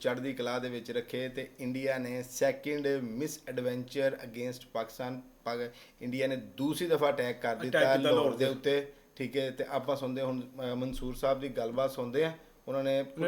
ਚੜ੍ਹਦੀ ਕਲਾ ਦੇ ਵਿੱਚ ਰੱਖੇ। ਤੇ ਇੰਡੀਆ ਨੇ second miss adventure against Pakistan India ਨੇ ਦੂਸਰੀ ਦਫਾ ਅਟੈਕ ਕਰ ਦਿੱਤਾ ਲਾਹੌਰ ਦੇ ਉੱਤੇ। ਠੀਕ ਹੈ, ਤੇ ਆਪਾਂ ਸੁਣਦੇ ਹੁਣ ਮਨਸੂਰ ਸਾਹਿਬ ਦੀ ਗੱਲਬਾਤ ਸੁਣਦੇ ਹਾਂ। ਉਹਨਾਂ ਨੇ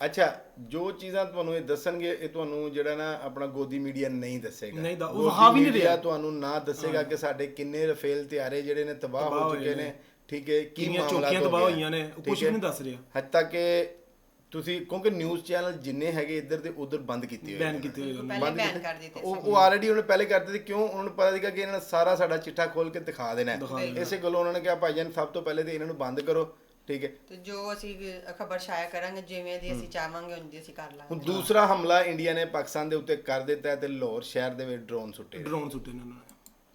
ਅੱਛਾ, ਜੋ ਚੀਜ਼ਾਂ ਤੁਹਾਨੂੰ ਇਹ ਦੱਸਣਗੇ ਇਹ ਤੁਹਾਨੂੰ ਜਿਹੜਾ ਨਾ ਆਪਣਾ ਗੋਦੀ ਮੀਡੀਆ ਨਹੀਂ ਦੱਸੇਗਾ। ਨਹੀਂ ਦਾ ਉਹ ਵਹਾ ਵੀ ਨਹੀਂ ਰਿਹਾ। ਤੁਹਾਨੂੰ ਨਾ ਦੱਸੇਗਾ ਕਿ ਸਾਡੇ ਕਿੰਨੇ ਰਫੇਲ ਤਿਆਰੇ ਜਿਹੜੇ ਨੇ ਤਬਾਹ ਹੋ ਚੁੱਕੇ ਨੇ। ਠੀਕ ਹੈ, ਕੀ ਚੌਕੀਆਂ ਤਬਾਹ ਹੋਈਆਂ ਨੇ, ਕੁਝ ਵੀ ਨਹੀਂ ਦੱਸ ਰਿਹਾ। ਹੱਤਾ ਕਿ ਤੁਸੀਂ ਕਿਉਂਕਿ ਨਿਊਜ਼ ਚੈਨਲ ਜਿੰਨੇ ਹੈਗੇ ਇੱਧਰ ਦੇ ਉੱਧਰ ਬੰਦ ਕੀਤੇ ਹੋਏ, ਬੈਨ ਕੀਤੇ ਹੋਏ, ਬੰਦ ਕਰ ਦਿੱਤੇ। ਉਹ ਆਲਰੇਡੀ ਉਹਨੇ ਪਹਿਲੇ ਕਰ ਦਿੱਤੇ। ਕਿਉਂ? ਉਹਨਾਂ ਨੂੰ ਪਤਾ ਸੀਗਾ ਕਿ ਇਹਨਾਂ ਨੇ ਸਾਰਾ ਸਾਡਾ ਚਿੱਠਾ ਖੋਲ ਕੇ ਦਿਖਾ ਦੇਣਾ। ਇਸੇ ਗੱਲੋਂ ਉਹਨਾਂ ਨੇ ਕਿਹਾ ਭਾਈਜਾਨ ਸਭ ਤੋਂ ਪਹਿਲੇ ਤੇ ਇਹਨਾਂ ਨੂੰ ਬੰਦ ਕਰੋ। ਠੀਕ ਹੈ, ਤੇ ਜੋ ਅਸੀਂ ਖਬਰ ਛਾਇਆ ਕਰਾਂਗੇ ਜਿਵੇਂ ਦੀ ਅਸੀਂ ਚਾਹਾਂਗੇ ਉਂਝ ਅਸੀਂ ਕਰ ਲਾਂਗੇ। ਹੁਣ ਦੂਸਰਾ ਹਮਲਾ ਇੰਡੀਆ ਨੇ ਪਾਕਿਸਤਾਨ ਦੇ ਉੱਤੇ ਕਰ ਦਿੱਤਾ ਤੇ ਲਾਹੌਰ ਸ਼ਹਿਰ ਦੇ ਵਿੱਚ ਡਰੋਨ ਸੁੱਟੇ ਨੇ ਉਹਨਾਂ ਨੇ।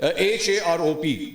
HAROP,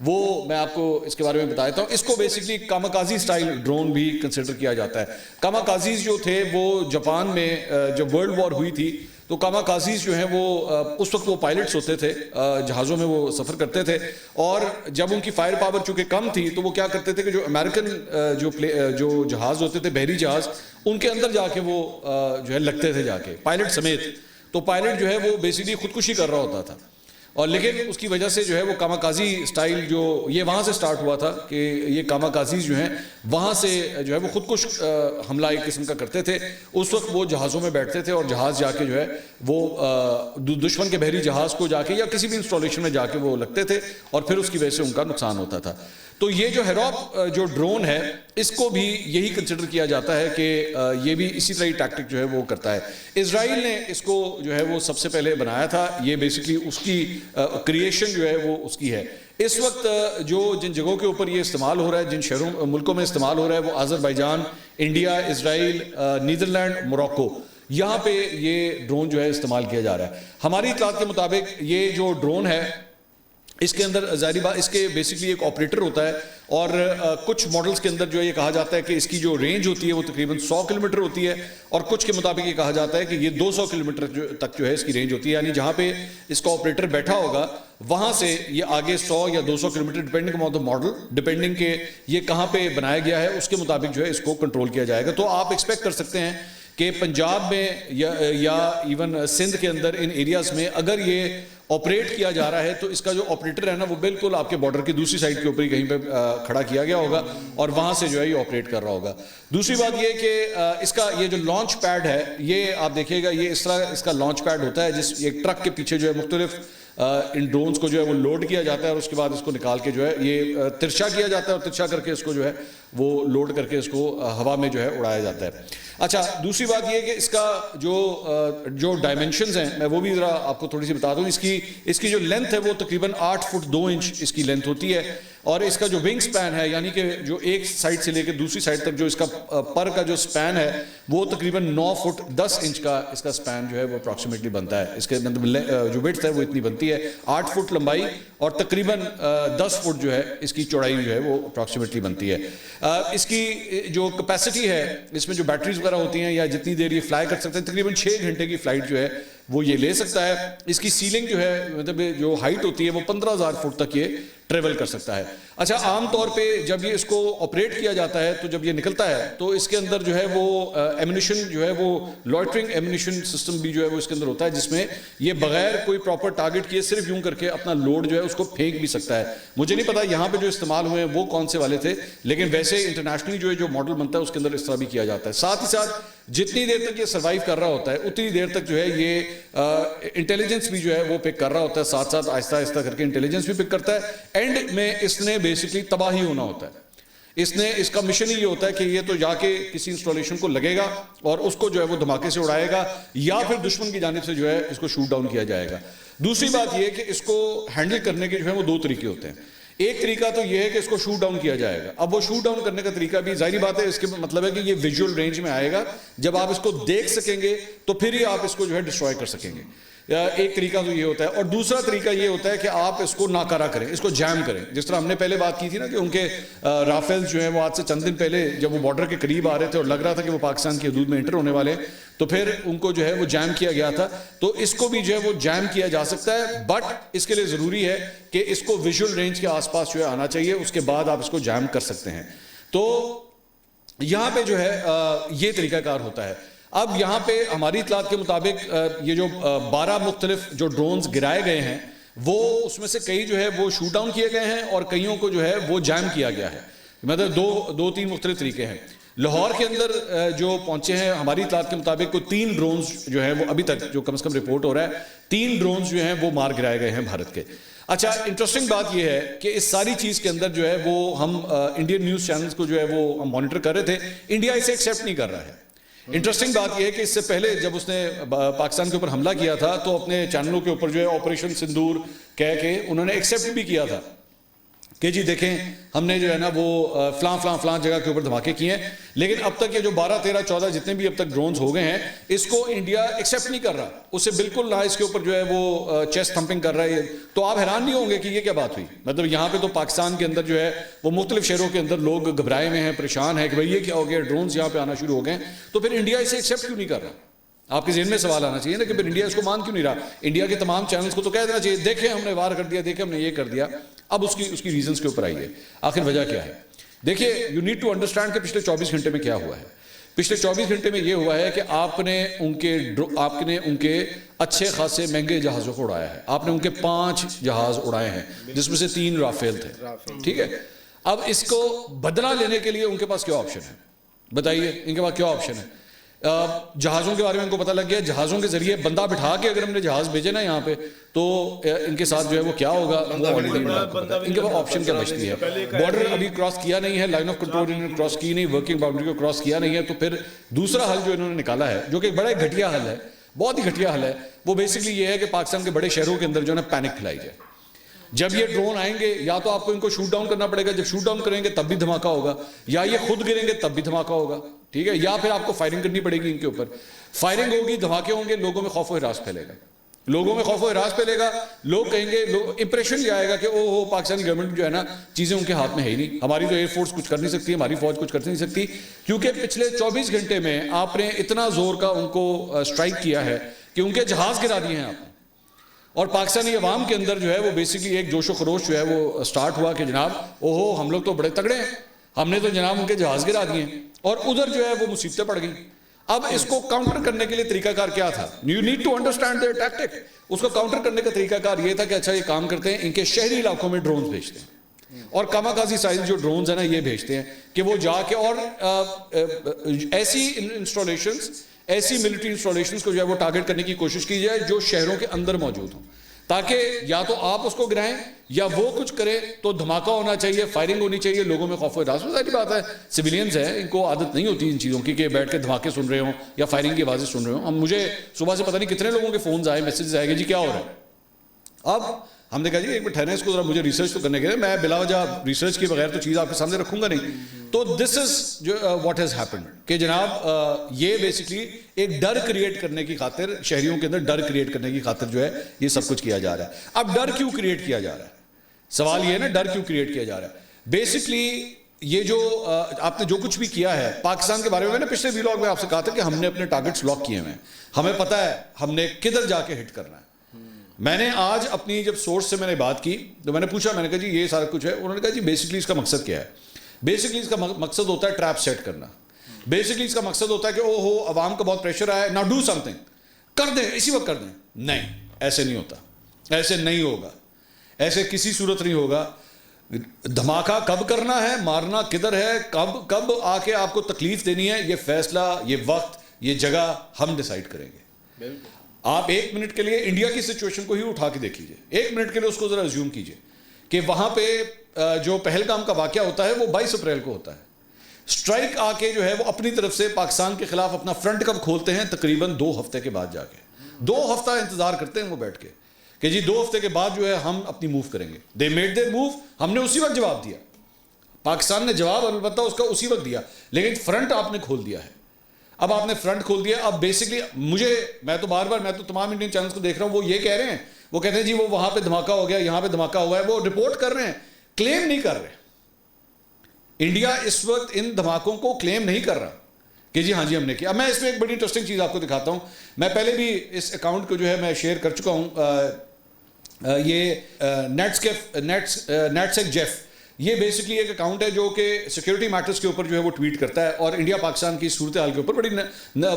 وہ میں آپ کو اس کے بارے میں بتا دیتا ہوں. اس کو بیسکلی کاماکازی سٹائل ڈرون بھی کنسیڈر کیا جاتا ہے. کاماکازیز جو تھے وہ جاپان میں جب ورلڈ وار ہوئی تھی تو کاماکازیز جو ہیں وہ اس وقت وہ پائلٹس ہوتے تھے, جہازوں میں وہ سفر کرتے تھے, اور جب ان کی فائر پاور چونکہ کم تھی تو وہ کیا کرتے تھے کہ جو امریکن جو جہاز ہوتے تھے, بحری جہاز, ان کے اندر جا کے وہ جو ہے لگتے تھے جا کے پائلٹ سمیت. تو پائلٹ جو ہے وہ بیسکلی خودکشی کر رہا ہوتا تھا, اور لیکن اس کی وجہ سے جو ہے وہ کاماکازی سٹائل جو یہ وہاں سے سٹارٹ ہوا تھا کہ یہ کاماکازیز جو ہیں وہاں سے جو ہے وہ خودکش حملہ ایک قسم کا کرتے تھے. اس وقت وہ جہازوں میں بیٹھتے تھے اور جہاز جا کے جو ہے وہ دشمن کے بحری جہاز کو جا کے یا کسی بھی انسٹالیشن میں جا کے وہ لگتے تھے, اور پھر اس کی وجہ سے ان کا نقصان ہوتا تھا. تو یہ جو ہیروپ جو ڈرون ہے اس کو بھی یہی کنسیڈر کیا جاتا ہے کہ یہ بھی اسی طرح ٹیکٹک جو ہے وہ کرتا ہے. اسرائیل نے اس کو جو ہے وہ سب سے پہلے بنایا تھا, یہ بیسکلی اس کی کریشن جو ہے وہ اس کی ہے. اس وقت جو جن جگہوں کے اوپر یہ استعمال ہو رہا ہے, جن شہروں ملکوں میں استعمال ہو رہا ہے, وہ آذربائیجان, انڈیا, اسرائیل, نیدرلینڈ, موروکو, یہاں پہ یہ ڈرون جو ہے استعمال کیا جا رہا ہے. ہماری اطلاعات کے مطابق یہ جو ڈرون ہے اس کے اندر ظاہری بات اس کے بیسکلی ایک آپریٹر ہوتا ہے, اور کچھ ماڈلز کے اندر جو ہے یہ کہا جاتا ہے کہ اس کی جو رینج ہوتی ہے وہ تقریباً 100 کلومیٹر ہوتی ہے, اور کچھ کے مطابق یہ کہا جاتا ہے کہ یہ 200 کلومیٹر تک جو ہے اس کی رینج ہوتی ہے. یعنی جہاں پہ اس کا آپریٹر بیٹھا ہوگا وہاں سے یہ آگے 100 یا 200 kilometre depending on the model, depending کہ یہ کہاں پہ بنایا گیا ہے اس کے مطابق جو ہے اس کو کنٹرول کیا جائے گا. تو آپ ایکسپیکٹ کر سکتے ہیں کہ پنجاب میں یا ایون سندھ کے اندر ان ایریاز میں اگر یہ آپریٹ کیا جا رہا ہے تو اس کا جو آپریٹر ہے نا وہ بالکل آپ کے بارڈر کی دوسری سائڈ کے اوپر ہی کہیں پہ کھڑا کیا گیا ہوگا اور وہاں سے جو ہے یہ آپریٹ کر رہا ہوگا. دوسری بات یہ کہ اس کا یہ جو لانچ پیڈ ہے یہ آپ دیکھیے گا, یہ اس طرح اس کا لانچ پیڈ ہوتا ہے جس ایک ٹرک کے پیچھے جو ہے مختلف ان ڈرونز کو جو ہے وہ لوڈ کیا جاتا ہے, اور اس کے بعد اس کو نکال کے جو ہے یہ ترچھا کیا جاتا ہے, اور ترچھا کر کے اس کو جو ہے وہ لوڈ کر کے اس کو ہوا میں جو ہے اڑایا جاتا ہے. اچھا, دوسری بات یہ کہ اس کا جو ڈائمنشنز ہیں میں وہ بھی ذرا آپ کو تھوڑی سی بتا دوں. اس کی جو لینتھ ہے وہ تقریباً 8 فٹ 2 انچ اس کی لینتھ ہوتی ہے, اور اس کا جو ونگ سپین ہے یعنی کہ جو ایک سائڈ سے لے کے دوسری سائڈ تک جو اس کا پر کا جو سپین ہے وہ تقریباً 9 فٹ 10 انچ کا اس کا سپین جو ہے وہ اپروکسیمیٹلی بنتا ہے. اس کے جو وڈتھ ہے وہ اتنی بنتی ہے, 8 فٹ لمبائی اور تقریباً 10 فٹ جو ہے اس کی چوڑائی جو ہے وہ اپروکسیمیٹلی بنتی ہے. اس کی جو کیپیسٹی ہے اس میں جو بیٹریز وغیرہ ہوتی ہیں یا جتنی دیر یہ فلائی کر سکتے ہیں تقریباً 6 گھنٹے کی فلائٹ جو ہے وہ یہ لے سکتا ہے. اس کی سیلنگ جو ہے مطلب جو ہائٹ ہوتی ہے وہ 15,000 فٹ تک یہ ٹریول کر سکتا ہے. اچھا, عام طور پہ جب یہ اس کو آپریٹ کیا جاتا ہے تو جب یہ نکلتا ہے تو اس کے اندر جو ہے وہ ایمونیشن جو ہے وہ لوئٹرنگ ایمونیشن سسٹم بھی جو ہے وہ اس کے اندر ہوتا ہے, جس میں یہ بغیر کوئی پراپر ٹارگٹ کیے صرف یوں کر کے اپنا لوڈ جو ہے اس کو پھینک بھی سکتا ہے. مجھے نہیں پتا یہاں پہ جو استعمال ہوئے ہیں وہ کون سے والے تھے, لیکن ویسے انٹرنیشنلی جو ہے جو ماڈل بنتا ہے اس کے اندر اس طرح بھی کیا جاتا ہے. ساتھ ہی ساتھ جتنی دیر تک یہ سروائیو کر رہا ہوتا ہے اتنی دیر تک جو ہے یہ انٹیلیجنس بھی جو ہے وہ پک کر رہا ہوتا ہے, ساتھ ساتھ آہستہ آہستہ کر کے انٹیلیجنس بھی پک کرتا ہے. اینڈ میں اس نے بیسکلی تباہی ہونا ہوتا ہے. اس کا مشن ہی یہ ہوتا ہے کہ یہ تو جا کے کسی انسٹالیشن کو لگے گا اور اس کو جو ہے وہ دھماکے سے اڑائے گا, یا پھر دشمن کی جانب سے جو ہے اس کو شوٹ ڈاؤن کیا جائے گا. دوسری بات یہ کہ اس کو ہینڈل کرنے کے جو ہے وہ 2 طریقے ہوتے ہیں. ایک طریقہ تو یہ ہے کہ اس کو شوٹ ڈاؤن کیا جائے گا. اب وہ شوٹ ڈاؤن کرنے کا طریقہ بھی ظاہری بات ہے, اس کے مطلب ہے کہ یہ ویژول رینج میں آئے گا, جب آپ اس کو دیکھ سکیں گے تو پھر ہی آپ اس کو جو ہے ڈسٹروائے کر سکیں گے. ایک طریقہ تو یہ ہوتا ہے, اور دوسرا طریقہ یہ ہوتا ہے کہ آپ اس کو ناکارہ کریں, اس کو جیم کریں. جس طرح ہم نے پہلے بات کی تھی نا کہ ان کے رافیل جو ہیں وہ آج سے چند دن پہلے جب وہ بارڈر کے قریب آ رہے تھے اور لگ رہا تھا کہ وہ پاکستان کی حدود میں انٹر ہونے والے, تو پھر ان کو جو ہے وہ جیم کیا گیا تھا. تو اس کو بھی جو ہے وہ جیم کیا جا سکتا ہے, بٹ اس کے لیے ضروری ہے کہ اس کو ویژول رینج کے آس پاس جو ہے آنا چاہیے, اس کے بعد آپ اس کو جیم کر سکتے ہیں. تو یہاں پہ جو ہے یہ طریقہ کار ہوتا ہے. اب یہاں پہ ہماری اطلاعات کے مطابق یہ جو 12 مختلف جو ڈرونز گرائے گئے ہیں وہ اس میں سے کئی جو ہے وہ شوٹ ڈاؤن کیے گئے ہیں اور کئیوں کو جو ہے وہ جیم کیا گیا ہے. مطلب 2-3 مختلف طریقے ہیں. لاہور کے اندر جو پہنچے ہیں ہماری اطلاعات کے مطابق کوئی 3 ڈرونز جو ہیں وہ ابھی تک جو کم از کم رپورٹ ہو رہا ہے 3 ڈرونز جو ہیں وہ مار گرائے گئے ہیں بھارت کے. اچھا, انٹرسٹنگ بات یہ ہے کہ اس ساری چیز کے اندر جو ہے وہ ہم انڈین نیوز چینلز کو جو ہے وہ ہم مانیٹر کر رہے تھے, انڈیا اسے ایکسیپٹ نہیں کر رہا ہے. انٹرسٹنگ بات یہ ہے کہ اس سے پہلے جب اس نے پاکستان کے اوپر حملہ کیا تھا تو اپنے چینلوں کے اوپر جو ہے آپریشن سندور کہہ کے انہوں نے ایکسیپٹ بھی کیا تھا کہ جی دیکھیں ہم نے جو ہے نا وہ فلاں جگہ کے اوپر دھماکے کیے ہیں، لیکن اب تک یہ جو 12 13 14 جتنے بھی اب تک ڈرونز ہو گئے ہیں اس کو انڈیا ایکسیپٹ نہیں کر رہا، اسے بالکل نہ اس کے اوپر جو ہے وہ چیسٹ تھمپنگ کر رہا ہے. تو آپ حیران نہیں ہوں گے کہ یہ کیا بات ہوئی. مطلب یہاں پہ تو پاکستان کے اندر جو ہے وہ مختلف شہروں کے اندر لوگ گھبرائے ہوئے ہیں، پریشان ہیں کہ بھائی یہ کیا ہو گیا، ڈرونز یہاں پہ آنا شروع ہو گئے ہیں. تو پھر انڈیا اسے ایکسیپٹ کیوں نہیں کر رہا؟ آپ کے ذہن میں سوال آنا چاہیے نا کہ پھر انڈیا اس کو مان کیوں نہیں رہا. انڈیا کے تمام چینلز کو تو کہہ دینا چاہیے دیکھیں ہم نے وار کر دیا، دیکھیں ہم نے یہ کر دیا. اب اس کی ریزنز کے اوپر آئیے، آخر وجہ کیا ہے. دیکھیے یو نیڈ ٹو انڈرسٹینڈ کہ پچھلے 24 گھنٹے میں کیا ہوا ہے. پچھلے 24 گھنٹے میں یہ ہوا ہے کہ آپ نے ان کے اچھے خاصے مہنگے جہازوں کو اڑایا ہے. آپ نے ان کے 5 جہاز اڑائے ہیں جس میں سے 3 رافیل تھے. ٹھیک ہے، اب اس کو بدلہ لینے کے لیے ان کے پاس کیا آپشن ہے بتائیے؟ ان کے پاس کیا آپشن ہے؟ جہازوں کے بارے میں ان کو پتہ لگ گیا، جہازوں کے ذریعے بندہ بٹھا کے اگر ہم نے جہاز بھیجے نا یہاں پہ تو ان کے ساتھ جو ہے وہ کیا ہوگا، ان کے پاس آپشن کیا بچتی ہے. بارڈر ابھی کراس کیا نہیں ہے، لائن آف کنٹرول انہوں نے کراس کی نہیں، ورکنگ باؤنڈری کو کراس کیا نہیں ہے. تو پھر دوسرا حل جو انہوں نے نکالا ہے جو کہ بڑا گھٹیا حل ہے، بہت ہی گھٹیا حل ہے، وہ بیسکلی یہ ہے کہ پاکستان کے بڑے شہروں کے اندر جو ہے نا پینک پھیلائی جائے. جب یہ ڈرون آئیں گے یا تو آپ کو ان کو شوٹ ڈاؤن کرنا پڑے گا، جب شوٹ ڈاؤن کریں گے تب بھی دھماکہ ہوگا، یا یہ خود گریں گے تب بھی دھماکہ ہوگا. ٹھیک ہے، یا پھر آپ کو فائرنگ کرنی پڑے گی ان کے اوپر. فائرنگ ہوگی، دھماکے ہوں گے، لوگوں میں خوف و ہراس پھیلے گا، لوگوں میں خوف و ہراس پھیلے گا. لوگ کہیں گے، امپریشن یہ آئے گا کہ او ہو پاکستانی گورنمنٹ جو ہے نا چیزیں ان کے ہاتھ میں ہے ہی نہیں. ہماری تو ایئر فورس کچھ کر نہیں سکتی، ہماری فوج کچھ کر نہیں سکتی، کیونکہ پچھلے 24 گھنٹے میں آپ نے اتنا زور کا ان کو اسٹرائک کیا ہے کہ ان کے جہاز گرا دیے ہیں آپ نے. اور پاکستانی عوام کے اندر جو ہے وہ بیسکلی ایک جوش و خروش جو ہے وہ سٹارٹ ہوا کہ جناب اوہو ہم لوگ تو بڑے تگڑے ہیں، ہم نے تو جناب ان کے جہاز گرا دیے ہیں. اور ادھر جو ہے وہ مصیبتیں پڑ گئیں. اب اس کو کاؤنٹر کرنے کے لیے طریقہ کار کیا تھا؟ You need to understand their tactic. اس کو کاؤنٹر کرنے کا طریقہ کار یہ تھا کہ اچھا یہ کام کرتے ہیں، ان کے شہری علاقوں میں ڈرونز بھیجتے ہیں اور کاماکازی سائز جو ڈرونز ہیں نا یہ بھیجتے ہیں کہ وہ جا کے اور ایسی انسٹالیشنز، ایسی ملٹری انسٹالیشنز کو جو ہے وہ ٹارگٹ کرنے کی کوشش کی جائے جو شہروں کے اندر موجود ہوں، تاکہ یا تو آپ اس کو گرائیں یا وہ کچھ کرے. تو دھماکہ ہونا چاہیے، فائرنگ ہونی چاہیے، لوگوں میں خوف و ہراس. ظاہر بات ہے سویلینز ہیں، ان کو عادت نہیں ہوتی ان چیزوں کی کہ بیٹھ کے دھماکے سن رہے ہوں یا فائرنگ کی آوازیں سن رہے ہوں. ہم مجھے صبح سے پتہ نہیں کتنے لوگوں کے فونز آئے، میسیجز آئے گا جی کیا ہو رہا ہے. اب ہم نے کہا جی ایک منٹ ٹھہریں، اس کو ذرا مجھے ریسرچ تو کرنے کے لیے، میں بلا وجہ ریسرچ کے بغیر تو چیز آپ کے سامنے رکھوں گا نہیں. تو دس از جو واٹ ہیز ہیپنڈ کہ جناب یہ بیسکلی ایک ڈر کریٹ کرنے کی خاطر، شہریوں کے اندر ڈر کریٹ کرنے کی خاطر جو ہے یہ سب کچھ کیا جا رہا ہے. اب ڈر کیوں کریٹ کیا جا رہا ہے؟ سوال یہ ہے نا ڈر کیوں کریٹ کیا جا رہا ہے. بیسکلی یہ جو آپ نے جو کچھ بھی کیا ہے پاکستان کے بارے میں نے پچھلے ویلاگ میں آپ سے کہا تھا کہ ہم نے اپنے ٹارگٹس لاک کیے ہوئے ہیں، ہمیں پتہ ہے ہم نے کدھر جا کے ہٹ کرنا ہے. میں نے آج اپنی جب سورس سے میں نے بات کی تو میں نے پوچھا، میں نے کہا جی یہ سارا کچھ ہے. انہوں نے کہا جی بیسکلی اس کا مقصد کیا ہے؟ بیسکلی اس کا مقصد ہوتا ہے ٹریپ سیٹ کرنا. بیسکلی اس کا مقصد ہوتا ہے کہ او ہو عوام کا بہت پریشر آیا، نا ڈو سم تھنگ، کر دیں اسی وقت کر دیں. نہیں، ایسے نہیں ہوتا، ایسے نہیں ہوگا، ایسے کسی صورت نہیں ہوگا. دھماکہ کب کرنا ہے، مارنا کدھر ہے، کب آ کے آپ کو تکلیف دینی ہے، یہ فیصلہ، یہ وقت، یہ جگہ ہم ڈیسائیڈ کریں گے. آپ 1 منٹ کے لیے انڈیا کی سچویشن کو ہی اٹھا کے دیکھ لیجیے، 1 منٹ کے لیے اس کو ذرا ازیوم کیجیے کہ وہاں پہ جو پہلگام کا واقعہ ہوتا ہے وہ 22 اپریل کو ہوتا ہے. اسٹرائک آ کے جو ہے وہ اپنی طرف سے پاکستان کے خلاف اپنا فرنٹ کب کھولتے ہیں؟ تقریباً 2 ہفتے کے بعد جا کے. 2 ہفتہ انتظار کرتے ہیں وہ بیٹھ کے کہ جی 2 ہفتے کے بعد جو ہے ہم اپنی موو کریں گے. دے میڈ دیئر موو، ہم نے اسی وقت جواب دیا. پاکستان نے جواب البتہ اس کا اسی وقت دیا، لیکن فرنٹ آپ نے کھول دیا ہے. اب آپ نے فرنٹ کھول دیا. اب بیسکلی میں تو تمام انڈین چینلز کو دیکھ رہا ہوں، وہ یہ کہہ رہے ہیں، وہ کہتے ہیں جی وہ وہاں پہ دھماکہ ہو گیا، یہاں پہ دھماکہ ہوا ہے. وہ رپورٹ کر رہے ہیں، کلیم نہیں کر رہے. انڈیا اس وقت ان دھماکوں کو کلیم نہیں کر رہا کہ جی ہاں جی ہم نے کیا. میں اس میں ایک بڑی انٹرسٹنگ چیز آپ کو دکھاتا ہوں. میں پہلے بھی اس اکاؤنٹ کو جو ہے میں شیئر کر چکا ہوں. یہ نیٹسیک جیف، یہ بیسکلی ایک اکاؤنٹ ہے جو کہ سیکیورٹی میٹرز کے اوپر جو ہے وہ ٹویٹ کرتا ہے اور انڈیا پاکستان کی صورتحال کے اوپر بڑی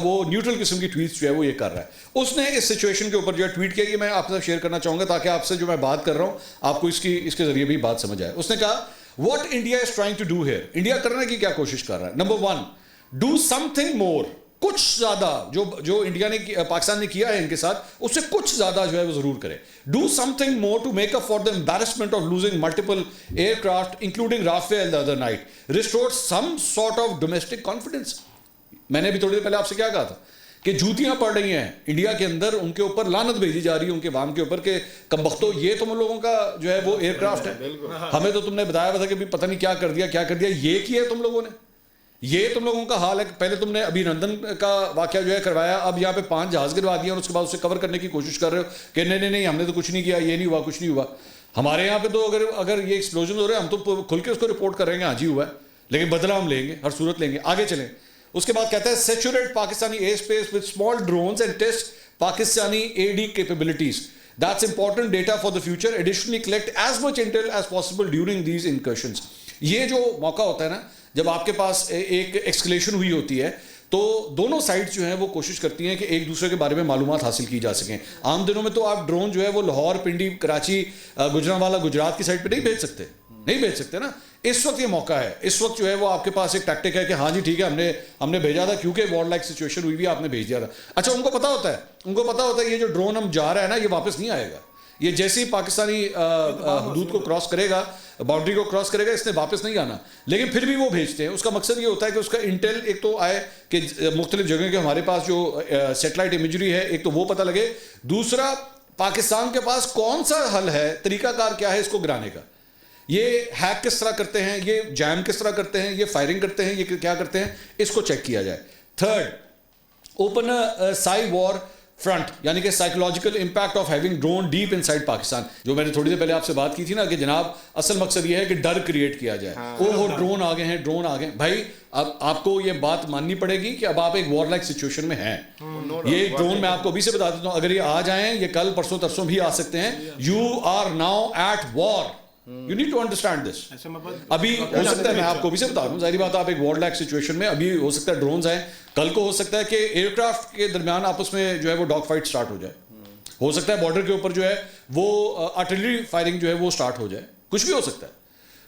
وہ نیوٹرل قسم کی ٹویٹس جو ہے وہ یہ کر رہا ہے. اس نے اس سچویشن کے اوپر جو ہے ٹویٹ کیا، یہ میں آپ کے ساتھ شیئر کرنا چاہوں گا تاکہ آپ سے جو میں بات کر رہا ہوں آپ کو اس کے ذریعے بھی بات سمجھ آئے. اس نے کہا what India is trying to do here, India کرنے کی کیا کوشش کر رہا ہے. Number 1، do something more, کچھ زیادہ جو انڈیا نے پاکستان نے کیا ہے ان کے ساتھ اس سے کچھ زیادہ جو ہے وہ ضرور کرے. Do something more to make up for the embarrassment of losing multiple aircraft including Rafale the other night. Restore some sort of domestic confidence. میں نے بھی تھوڑی دیر پہلے آپ سے کیا کہا تھا کہ جوتیاں پڑ رہی ہیں انڈیا کے اندر, ان کے اوپر لعنت بھیجی جا رہی ہے ان کے عوام کے اوپر کہ کمبختو یہ تم لوگوں کا جو ہے وہ ایئر کرافٹ ہے, ہمیں تو تم نے بتایا ہوا تھا کہ پتہ نہیں کیا کر دیا, یہ کیا ہے تم لوگوں نے, یہ تم لوگوں کا حال ہے. پہلے تم نے ابھی نندن کا واقعہ جو ہے کروایا, اب یہاں پہ 5 جہاز گروا دیا اور اس کے بعد اسے کور کرنے کی کوشش کر رہے ہو کہ نہیں ہم نے تو کچھ نہیں کیا, یہ نہیں ہوا, کچھ نہیں ہوا. ہمارے یہاں پہ تو اگر یہ ایکسپلوژن ہو رہے ہیں ہم تو کھل کے اس کو رپورٹ کر رہے ہیں ہاں جی ہوا ہے, لیکن بدلہ ہم لیں گے, ہر صورت لیں گے. آگے چلیں. اس کے بعد کہتا ہے saturate Pakistani air space with small drones and test Pakistani a D capabilities. That's important data for the future. Additionally, collect as much intel as possible during these incursions. یہ جو موقع ہوتا ہے نا, جب آپ کے پاس ایک ایکسکلیشن ہوئی ہوتی ہے تو دونوں سائڈ جو ہیں وہ کوشش کرتی ہیں کہ ایک دوسرے کے بارے میں معلومات حاصل کی جا سکیں. عام دنوں میں تو آپ ڈرون جو ہے وہ لاہور, پنڈی, کراچی, گجرانوالا, گجرات کی سائڈ پہ نہیں بھیج سکتے نا. اس وقت یہ موقع ہے, اس وقت جو ہے وہ آپ کے پاس ایک ٹیکٹک ہے کہ ہاں جی ٹھیک ہے ہم نے بھیجا تھا کیونکہ وار لائک سچویشن ہوئی بھی, آپ نے بھیج دیا تھا. اچھا ان کو پتا ہوتا ہے یہ جو ڈرون ہم جا رہا ہے نا یہ واپس نہیں آئے گا, یہ جیسے ہی پاکستانی حدود کو کراس کرے گا, باؤنڈری کو کراس کرے گا, اس نے واپس نہیں آنا. لیکن پھر بھی وہ بھیجتے ہیں. اس کا مقصد یہ ہوتا ہے کہ اس کا انٹیل ایک تو آئے کہ مختلف جگہ کے ہمارے پاس جو سیٹلائٹ امیجری ہے ایک تو وہ پتہ لگے, دوسرا پاکستان کے پاس کون سا حل ہے, طریقہ کار کیا ہے اس کو گرانے کا, یہ ہیک کس طرح کرتے ہیں, یہ جیم کس طرح کرتے ہیں, یہ فائرنگ کرتے ہیں, یہ کیا کرتے ہیں, اس کو چیک کیا جائے. Third, open psy war front, یعنی کہ psychological impact of having drone deep inside Pakistan. جو میں نے تھوڑی دیر پہلے آپ سے بات کی تھی نا کہ جناب اصل مقصد یہ ہے کہ ڈر کریٹ کیا جائے. ڈرون آ گئے ہیں بھائی, اب آپ کو یہ بات ماننی پڑے گی کہ اب آپ ایک وار لائک سچویشن میں ہیں. یہ ڈرون میں آپ کو ابھی سے بتا دیتا ہوں, اگر یہ آ جائیں, یہ کل پرسوں ترسوں بھی آ سکتے ہیں. You are now at war, you need to understand this. ابھی ہو سکتا ہے, میں آپ کو ابھی سے بتا دوں, ظاہری بات آپ ایک وار لائک سچویشن میں, ابھی ہو سکتا ہے ڈرونز آئیں, کل کو ہو سکتا ہے کہ ایئر کرافٹ کے درمیان آپس میں جو ہے وہ ڈاگ فائٹ سٹارٹ ہو جائے, ہو سکتا ہے بارڈر کے اوپر جو ہے وہ آرٹلری فائرنگ جو ہے وہ سٹارٹ ہو جائے, کچھ بھی ہو سکتا ہے.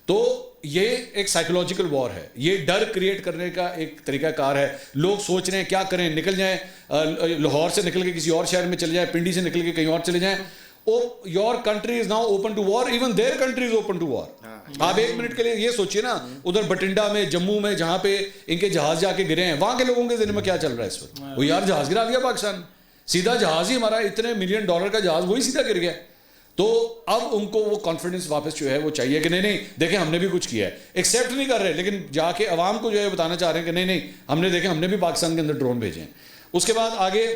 تو یہ ایک سائیکولوجیکل وار ہے, یہ ڈر کریٹ کرنے کا ایک طریقہ کار ہے. لوگ سوچ رہے ہیں کیا کریں, نکل جائیں لاہور سے نکل کے کسی اور شہر میں چلے جائیں, پنڈی سے نکل کے کہیں اور چلے جائیں. Your country is now open to war, even their country is open to war. آپ ایک منٹ کے لیے یہ سوچئے نا, ادھر بٹنڈا میں, جموں میں, جہاں پہ ان کے جہاز جا کے گرے ہیں, وہاں کے لوگوں کے ذہن میں کیا چل رہا ہے اس وقت, وہ یار جہاز گرا دیا پاکستان, سیدھا جہاز ہی ہمارا اتنے $1 ملین کا جہاز وہی سیدھا گر گیا. تو اب ان کو وہ کانفیڈنس واپس جو ہے وہ چاہیے کہ نہیں دیکھیں ہم نے بھی کچھ کیا ہے. ایکسیپٹ نہیں کر رہے, لیکن جا کے عوام کو جو ہے بتانا چاہ رہے ہیں کہ نہیں ہم نے دیکھیں ہم نے بھی پاکستان کے اندر ڈرون بھیجے ہیں. اس کے بعد آگے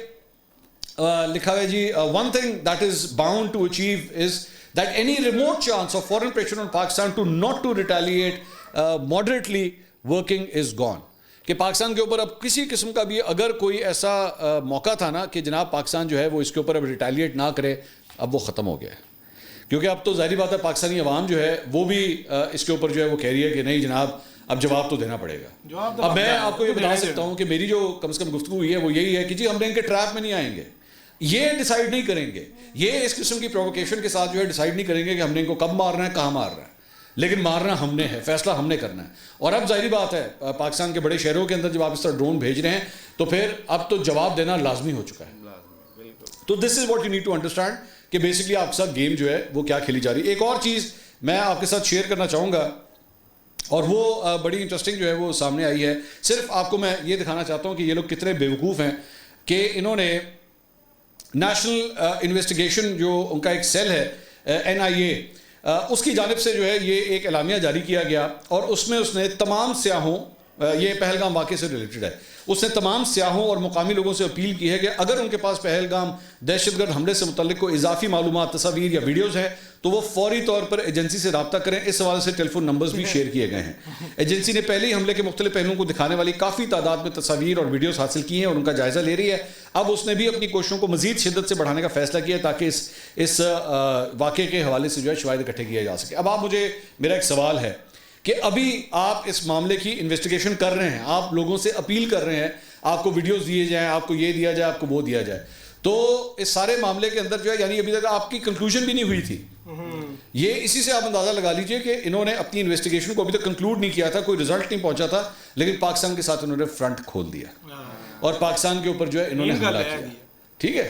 لکھا ہوا ہے جی, one thing that is bound to achieve is that any remote chance of foreign pressure on Pakistan to not to retaliate moderately working is gone. کہ پاکستان کے اوپر اب کسی قسم کا بھی اگر کوئی ایسا موقع تھا نا کہ جناب پاکستان جو ہے وہ اس کے اوپر اب ریٹیلیٹ نہ کرے, اب وہ ختم ہو گیا ہے. کیونکہ اب تو ظاہری بات ہے پاکستانی عوام جو ہے وہ بھی اس کے اوپر جو ہے وہ کہہ رہی ہے کہ نہیں جناب اب جواب تو دینا پڑے گا. اب میں آپ کو یہ بتا سکتا ہوں کہ میری جو کم از کم گفتگو ہوئی ہے وہ یہی ہے کہ جی ہم نے ان کے ٹریپ میں نہیں آئیں گے, یہ ڈیسائیڈ نہیں کریں گے, یہ اس قسم کی پرووکیشن کے ساتھ جو ہے ڈیسائیڈ نہیں کریں گے کہ ہم نے ان کو کب مارنا ہے, کہاں مارنا ہے, لیکن مارنا ہم نے ہے, فیصلہ ہم نے کرنا ہے. اور اب ظاہری بات ہے پاکستان کے بڑے شہروں کے اندر جب آپ اس طرح ڈرون بھیج رہے ہیں تو پھر اب تو جواب دینا لازمی ہو چکا ہے. تو this is what you need to understand کہ بیسکلی آپ کے ساتھ گیم جو ہے وہ کیا کھیلی جا رہی ہے. ایک اور چیز میں آپ کے ساتھ شیئر کرنا چاہوں گا اور وہ بڑی انٹرسٹنگ جو ہے وہ سامنے آئی ہے. صرف آپ کو میں یہ دکھانا چاہتا ہوں کہ یہ لوگ کتنے بیوقوف ہیں کہ انہوں نے نیشنل انویسٹیگیشن جو ان کا ایک سیل ہے NIA, اس کی جانب سے جو ہے یہ ایک اعلامیہ جاری کیا گیا اور اس میں اس نے تمام سیاحوں, یہ پہلگام واقعے سے ریلیٹڈ ہے, اس نے تمام سیاحوں اور مقامی لوگوں سے اپیل کی ہے کہ اگر ان کے پاس پہلگام دہشت گرد حملے سے متعلق کوئی اضافی معلومات, تصاویر یا ویڈیوز ہیں تو وہ فوری طور پر ایجنسی سے رابطہ کریں. اس حوالے سے ٹیلی فون نمبرز بھی شیئر کیے گئے ہیں. ایجنسی نے پہلے ہی حملے کے مختلف پہلوؤں کو دکھانے والی کافی تعداد میں تصاویر اور ویڈیوز حاصل کی ہیں اور ان کا جائزہ لے رہی ہے. اب اس نے بھی اپنی کوششوں کو مزید شدت سے بڑھانے کا فیصلہ کیا تاکہ اس واقعے کے حوالے سے جو ہے شواہد اکٹھے کیا جا سکے. اب آپ مجھے, میرا ایک سوال ہے کہ ابھی آپ اس معاملے کی انویسٹیگیشن کر رہے ہیں, آپ لوگوں سے اپیل کر رہے ہیں آپ کو ویڈیوز دیے جائیں, آپ کو یہ دیا جائے, آپ کو وہ دیا جائے, تو اس سارے معاملے کے اندر جو ہے یعنی ابھی تک آپ کی کنکلوژن بھی نہیں ہوئی تھی. یہ اسی سے آپ اندازہ لگا لیجئے کہ انہوں نے اپنی انویسٹیگیشن کو ابھی تک کنکلوڈ نہیں کیا تھا, کوئی رزلٹ نہیں پہنچا تھا, لیکن پاکستان کے ساتھ انہوں نے فرنٹ کھول دیا اور پاکستان کے اوپر جو ہے انہوں نے حملہ کیا. ٹھیک ہے.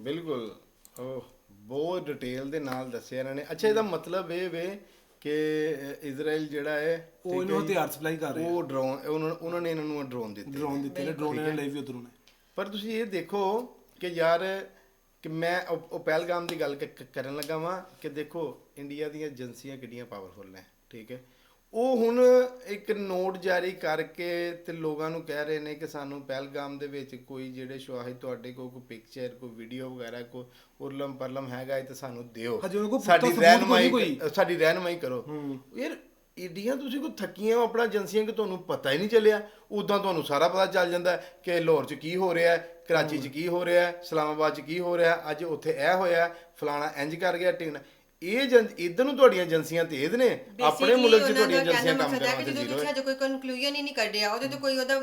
ਬਿਲਕੁਲ ਬਹੁਤ ਡਿਟੇਲ ਦੇ ਨਾਲ ਦੱਸਿਆ ਇਹਨਾਂ ਨੇ। ਅੱਛਾ, ਇਹਦਾ ਮਤਲਬ ਇਹ ਵੇ ਕਿ ਇਜ਼ਰਾਈਲ ਜਿਹੜਾ ਹੈ ਉਹ ਇਹਨੂੰ ਹਥਿਆਰ ਸਪਲਾਈ ਕਰ ਰਿਹਾ, ਉਹ ਡਰੋਨ ਉਹਨਾਂ ਨੇ ਇਹਨਾਂ ਨੂੰ ਡਰੋਨ ਦਿੱਤੇ ਨੇ, ਡਰੋਨ ਇਹਨਾਂ ਲਈ ਵੀ ਉਧਰੋਂ ਨੇ। ਪਰ ਤੁਸੀਂ ਇਹ ਦੇਖੋ ਕਿ ਯਾਰ ਕਿ ਮੈਂ ਉਹ ਪਹਿਲਗਾਮ ਦੀ ਗੱਲ ਕਰਨ ਲੱਗਾ ਵਾਂ ਕਿ ਦੇਖੋ ਇੰਡੀਆ ਦੀਆਂ ਏਜੰਸੀਆਂ ਕਿੰਨੀਆਂ ਪਾਵਰਫੁਲ ਨੇ, ਠੀਕ ਹੈ। ਉਹ ਹੁਣ ਇੱਕ ਨੋਟ ਜਾਰੀ ਕਰਕੇ ਤੇ ਲੋਕਾਂ ਨੂੰ ਕਹਿ ਰਹੇ ਨੇ ਕਿ ਸਾਨੂੰ ਪਹਿਲਗਾਮ ਦੇ ਵਿੱਚ ਕੋਈ ਜਿਹੜੇ ਸ਼ਵਾਹਿਦ ਤੁਹਾਡੇ ਕੋਲ ਕੋਈ ਪਿਕਚਰ, ਕੋਈ ਵੀਡੀਓ ਵਗੈਰਾ, ਕੋਈ ਉਰਲਮ ਪਰਲਮ ਹੈਗਾ ਤੇ ਸਾਨੂੰ ਦਿਓ, ਸਾਡੀ ਰਹਿਨਮਾਈ ਕਰੋ। ਯਾਰ ਏਡੀਆਂ ਤੁਸੀਂ ਕੋਈ ਥੱਕੀਆਂ ਹੋ ਆਪਣਾ ਏਜੰਸੀਆਂ ਕਿ ਤੁਹਾਨੂੰ ਪਤਾ ਹੀ ਨਹੀਂ ਚੱਲਿਆ। ਉੱਦਾਂ ਤੁਹਾਨੂੰ ਸਾਰਾ ਪਤਾ ਚੱਲ ਜਾਂਦਾ ਕਿ ਲਾਹੌਰ 'ਚ ਕੀ ਹੋ ਰਿਹਾ, ਕਰਾਚੀ 'ਚ ਕੀ ਹੋ ਰਿਹਾ, ਇਸਲਾਮਾਬਾਦ 'ਚ ਕੀ ਹੋ ਰਿਹਾ, ਅੱਜ ਉੱਥੇ ਇਹ ਹੋਇਆ, ਫਲਾਣਾ ਇੰਜ ਕਰ ਗਿਆ, ਢਿੰਗਣਾ। ਇਹ ਇੱਧਰ ਨੂੰ ਤੁਹਾਡੀਆਂ ਏਜੰਸੀਆਂ ਤੇਜ਼ ਨੇ, ਆਪਣੇ ਮੁਲਕ 'ਚ ਤੁਹਾਡੀਆਂ ਏਜੰਸੀਆਂ ਕੰਮ ਕਰਨ ਤੇ ਜ਼ੀਰੋ ਹੈ। ਜੇ ਕੋਈ ਕਨਕਲੂਜਨ ਹੀ ਨਹੀਂ ਕੱਢਿਆ, ਉਹਦੇ ਤੋਂ ਕੋਈ ਉਹਦਾ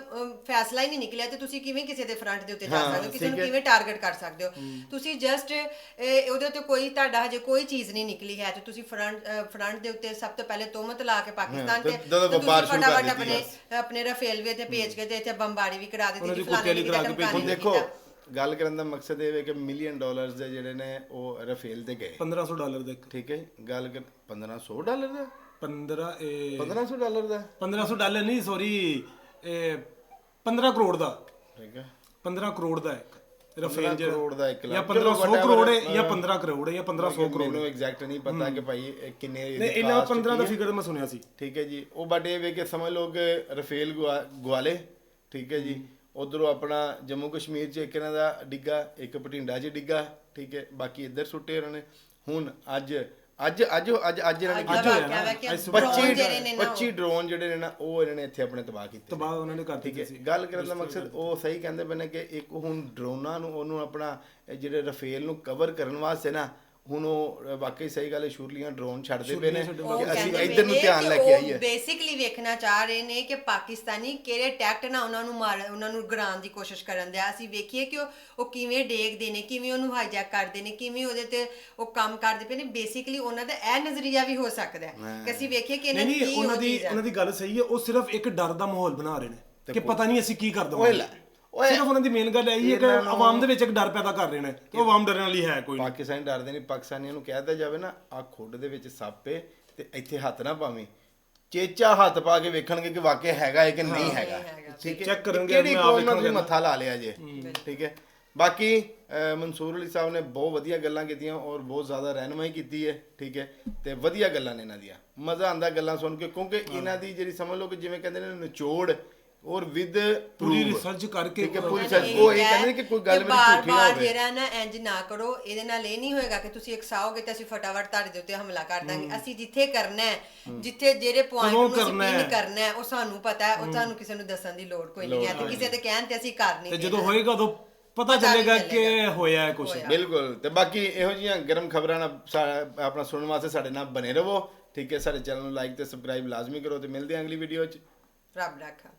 ਫੈਸਲਾ ਹੀ ਨਹੀਂ ਨਿਕਲਿਆ, ਤੇ ਤੁਸੀਂ ਕਿਵੇਂ ਕਿਸੇ ਦੇ ਫਰੰਟ ਦੇ ਉੱਤੇ ਜਾ ਸਕਦੇ ਹੋ, ਕਿਸੇ ਨੂੰ ਕਿਵੇਂ ਟਾਰਗੇਟ ਕਰ ਸਕਦੇ ਹੋ? ਤੁਸੀਂ ਜਸਟ ਉਹਦੇ ਉੱਤੇ ਕੋਈ ਤੁਹਾਡਾ ਹਜੇ ਕੋਈ ਚੀਜ਼ ਨਹੀਂ ਨਿਕਲੀ ਹੈ ਤੇ ਤੁਸੀਂ ਫਰੰਟ ਦੇ ਉੱਤੇ ਸਭ ਤੋਂ ਪਹਿਲੇ ਤੋਹਮਤ ਲਾ ਕੇ ਪਾਕਿਸਤਾਨ ਤੇ ਫਟਾਫਟ ਆਪਣੇ ਰਫੇਲਵੇ ਤੇ ਭੇਜ ਕੇ ਤੇ ਇੱਥੇ ਬੰਬਾਰੀ ਵੀ ਕਰਾ ਦਿੱਤੀ। ਹੁਣ ਦੇਖੋ, ਗੱਲ ਕਰਨ ਦਾ ਮਕਸਦ ਇਹ ਹੈ ਕਿ $1 ਮਿਲੀਅਨ ਦੇ ਜਿਹੜੇ ਨੇ ਉਹ ਰਫੇਲ ਤੇ ਗਏ, $1500 ਦੇ, ਠੀਕ ਹੈ। ਗੱਲ ਕਰ $1500 ਦਾ, $1500 ਦਾ, $1500 ਨਹੀਂ, ਸੌਰੀ, 15 ਕਰੋੜ ਦਾ, ਠੀਕ ਹੈ, 15 ਕਰੋੜ ਦਾ ਇੱਕ ਰਫੇਲ ਕਰੋੜ ਦਾ 1 ਲੱਖ, ਜਾਂ 1500 ਕਰੋੜ ਹੈ ਜਾਂ 15 ਕਰੋੜ ਹੈ ਜਾਂ 1500 ਕਰੋੜ, ਮੈਨੂੰ ਐਗਜ਼ੈਕਟ ਨਹੀਂ ਪਤਾ ਕਿ ਭਾਈ ਕਿੰਨੇ ਇਹਨਾਂ 15 ਦਾ ਫਿਗਰ ਮੈਂ ਸੁਣਿਆ ਸੀ, ਠੀਕ ਹੈ ਜੀ। ਉਹ ਬਟ ਇਹ ਵੇ ਕਿ ਸਮਝ ਲਓ ਕਿ ਰਫੇਲ ਗਵਾਲੇ, ਠੀਕ ਹੈ ਜੀ। ਉਧਰੋਂ ਆਪਣਾ ਜੰਮੂ ਕਸ਼ਮੀਰ 'ਚ ਇੱਕ ਇਹਨਾਂ ਦਾ ਡਿੱਗਾ, ਇੱਕ ਬਠਿੰਡਾ 'ਚ ਡਿੱਗਾ, ਠੀਕ ਹੈ। ਬਾਕੀ ਇੱਧਰ ਸੁੱਟੇ ਉਹਨਾਂ ਨੇ। ਹੁਣ ਅੱਜ ਇਹਨਾਂ ਨੇ 25 ਡਰੋਨ ਜਿਹੜੇ ਨੇ ਨਾ ਉਹ ਇਹਨਾਂ ਨੇ ਇੱਥੇ ਆਪਣੇ ਤਬਾਹ ਕੀਤੇ, ਤਬਾਹ ਉਹਨਾਂ ਨੇ ਕਰ ਦਿੱਤੇ ਸੀ। ਗੱਲ ਕਰਨ ਦਾ ਮਕਸਦ ਉਹ ਸਹੀ ਕਹਿੰਦੇ ਪਏ ਨੇ ਕਿ ਇੱਕ ਹੁਣ ਡਰੋਨਾਂ ਨੂੰ ਉਹਨੂੰ ਆਪਣਾ ਜਿਹੜੇ ਰਫੇਲ ਨੂੰ ਕਵਰ ਕਰਨ ਵਾਸਤੇ ਨਾ ਹੁਣ ਉਹ ਵਾਕਈ ਸਹੀ ਗੱਲ ਹੈ, ਸ਼ੁਰਲੀਆਂ ਡਰੋਨ ਛੱਡਦੇ ਪਏ ਨੇ ਕਿ ਅਸੀਂ ਇੱਧਰ ਨੂੰ ਧਿਆਨ ਲੈ ਕੇ ਆਈਏ। ਬੇਸਿਕਲੀ ਵੇਖਣਾ ਚਾਹ ਰਹੇ ਨੇ ਕਿ ਪਾਕਿਸਤਾਨੀ ਕਿਹੜੇ ਟੈਕਟ ਨਾਲ ਉਹਨਾਂ ਨੂੰ ਗਰਾਉਣ ਦੀ ਕੋਸ਼ਿਸ਼ ਕਰਨ ਦਿਆ। ਅਸੀਂ ਵੇਖੀਏ ਕਿ ਉਹ ਕਿਵੇਂ ਡੇਗਦੇ ਨੇ, ਕਿਵੇਂ ਉਹਨੂੰ ਹਾਈਜੈਕ ਕਰਦੇ ਨੇ, ਕਿਵੇਂ ਉਹਦੇ ਤੇ ਉਹ ਕੰਮ ਕਰਦੇ ਪਏ ਨੇ। ਬੇਸਿਕਲੀ ਉਹਨਾਂ ਦਾ ਇਹ ਨਜ਼ਰੀਆ ਵੀ ਹੋ ਸਕਦਾ ਹੈ ਕਿ ਅਸੀਂ ਵੇਖੀਏ ਕਿ ਇਹਨਾਂ ਦੀ ਉਹਨਾਂ ਦੀ ਗੱਲ ਸਹੀ ਹੈ। ਉਹ ਸਿਰਫ ਇੱਕ ਡਰ ਦਾ ਮਾਹੌਲ ਬਣਾ ਰਹੇ ਨੇ ਕਿ ਪਤਾ ਨਹੀਂ ਅਸੀਂ ਕੀ ਕਰ ਦਵਾਂਗੇ। ਸਿਰਫ ਉਹਨਾਂ ਦੀ ਮੇਨ ਗੱਲ ਇਹ ਹੈ ਕਿ ਆਵਾਮ ਦੇ ਵਿੱਚ ਇੱਕ ਡਰ ਪੈਦਾ ਕਰ ਰਹੇ ਨੇ ਕਿ ਆਵਾਮ ਡਰਨ ਵਾਲੀ ਹੈ ਕੋਈ ਨਹੀਂ। ਪਾਕਿਸਤਾਨੀ ਡਰਦੇ ਨਹੀਂ। ਪਾਕਿਸਤਾਨੀਆਂ ਨੂੰ ਕਹਿ ਦਿੱਤਾ ਜਾਵੇ ਨਾ ਆ ਖੁੱਡ ਦੇ ਵਿੱਚ ਸੱਪ ਏ ਤੇ ਇੱਥੇ ਹੱਥ ਨਾ ਪਾਵੀਂ, ਚੇਚਾ ਹੱਥ ਪਾ ਕੇ ਵੇਖਣਗੇ ਕਿ ਵਾਕਿਆ ਹੈਗਾ ਹੈ ਕਿ ਨਹੀਂ ਹੈਗਾ, ਠੀਕ ਹੈ। ਚੈੱਕ ਕਰਨਗੇ, ਕਿਹੜੀ ਕੌਮ ਨਾਲ ਤੁਸੀਂ ਮੱਥਾ ਲਾ ਲਿਆ ਜੇ, ਠੀਕ ਹੈ। ਬਾਕੀ ਮਨਸੂਰ ਅਲੀ ਸਾਹਿਬ ਨੇ ਬਹੁਤ ਵਧੀਆ ਗੱਲਾਂ ਕੀਤੀਆਂ ਔਰ ਬਹੁਤ ਜ਼ਿਆਦਾ ਰਹਿਨਮਾਈ ਕੀਤੀ ਹੈ, ਠੀਕ ਹੈ। ਤੇ ਵਧੀਆ ਗੱਲਾਂ ਨੇ ਇਹਨਾਂ ਦੀਆਂ, ਮਜ਼ਾ ਆਉਂਦਾ ਗੱਲਾਂ ਸੁਣ ਕੇ, ਕਿਉਂਕਿ ਇਹਨਾਂ ਦੀ ਜਿਹੜੀ ਸਮਝ ਲਓ ਕਿ ਜਿਵੇਂ ਕਹਿੰਦੇ ਨੇ ਨਿਚੋੜ ਔਰ ਵਿਦ ਪੂਰੀ ਰਿਸਰਚ ਕਰਕੇ ਪੂਰੀ ਰਿਸਰਚ, ਉਹ ਇਹ ਕਹਿੰਦੇ ਕਿ ਕੋਈ ਗੱਲ ਮੇਰੀ ਝੂਠੀ ਨਾ ਹੋਵੇ। ਜਿਹੜਾ ਨਾ ਇੰਜ ਨਾ ਕਰੋ, ਇਹਦੇ ਨਾਲ ਇਹ ਨਹੀਂ ਹੋਏਗਾ ਕਿ ਤੁਸੀਂ ਇਕਸਾਓਗੇ ਤੇ ਅਸੀਂ ਫਟਾਫਟ ਤੁਹਾਡੇ ਦੇ ਉੱਤੇ ਹਮਲਾ ਕਰ ਦਾਂਗੇ। ਅਸੀਂ ਜਿੱਥੇ ਕਰਨਾ ਹੈ, ਜਿੱਥੇ ਜਿਹੜੇ ਪੁਆਇੰਟ ਨੂੰ ਅਸੀਂ ਪਿਨ ਕਰਨਾ ਹੈ, ਉਹ ਸਾਨੂੰ ਪਤਾ ਹੈ, ਉਹ ਤੁਹਾਨੂੰ ਕਿਸੇ ਨੂੰ ਦੱਸਣ ਦੀ ਲੋੜ ਕੋਈ ਨਹੀਂ ਹੈ ਤੇ ਕਿਸੇ ਦੇ ਕਹਿਣ ਤੇ ਅਸੀਂ ਕਰ ਨਹੀਂ ਤੇ ਜਦੋਂ ਹੋਏਗਾ ਉਦੋਂ ਪਤਾ ਚੱਲੇਗਾ ਕਿ ਹੋਇਆ ਕੁਝ। ਬਿਲਕੁਲ। ਤੇ ਬਾਕੀ ਇਹੋ ਜਿਹੀਆਂ ਗਰਮ ਖਬਰਾਂ ਨਾਲ ਆਪਣਾ ਸੁਣਨ ਵਾਸਤੇ ਸਾਡੇ ਨਾਲ ਬਨੇ ਰਹੋ, ਠੀਕ ਹੈ। ਸਾਡੇ ਚੈਨਲ ਨੂੰ ਲਾਈਕ ਤੇ ਸਬਸਕ੍ਰਾਈਬ ਲਾਜ਼ਮੀ ਕਰੋ ਤੇ ਮਿਲਦੇ ਹਾਂ ਅਗਲੀ ਵੀਡੀਓ 'ਚ। ਰੱਬ ਰਾਖਾ।